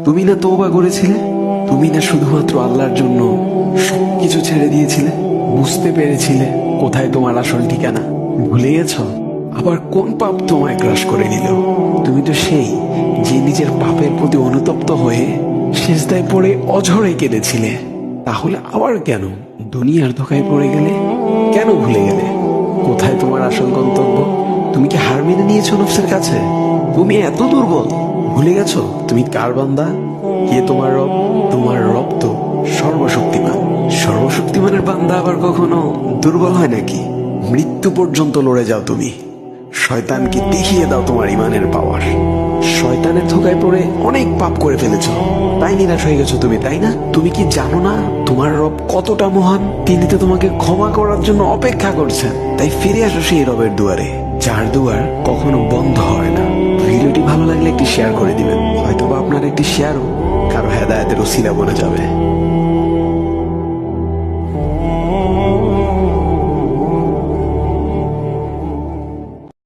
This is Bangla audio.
তুমি না তওবা করেছিলে? তুমি না শুধুমাত্র আল্লাহর জন্য সবকিছু ছেড়ে দিয়েছিলে? বুঝতে পেরেছিলে কোথায় তোমার আসল ঠিকানা? ভুলে গেছো? আবার কোন পাপ তোমায় গ্রাস করে নিল? তুমি তো সেই যে নিজের পাপের প্রতি অনুতপ্ত হয়ে সিজদায় পড়ে অঝরে কেঁদেছিলে। তাহলে আবার কেন দুনিয়ার ধোকায় পড়ে গেলে? কেন ভুলে গেলে কোথায় তোমার আসল গন্তব্য? তুমি কি হার মেনে নিয়েছো নফসের কাছে? তুমি এত দুর্বল, ভুলে গেছো তুমি কার বান্দা? কে তোমার রব? তোমার রব তো সর্বশক্তিমান। সর্বশক্তিমানের বান্দা আবার কখনো দুর্বল হয় নাকি? মৃত্যু পর্যন্ত লড়ে যাও তুমি। শয়তানকে দেখিয়ে দাও তোমার ইমানের পাওয়ার। শয়তানের ধোকায় পড়ে অনেক পাপ করে ফেলেছো, তাই নিরাশ হয়ে গেছো তুমি, তাই না? তুমি কি জানো না তোমার রব কতটা মহান? তিনি তো তোমাকে ক্ষমা করার জন্য অপেক্ষা করছেন। তাই ফিরে আসো সেই রবের দুয়ারে, যার দুয়ার কখনো বন্ধ হয় না। ভিডিওটি ভালো লাগলে একটি শেয়ার করে দিবেন, হয়তোবা আপনার একটি শেয়ারও কারো হেদায়েতের উসিলা বনে যাবে।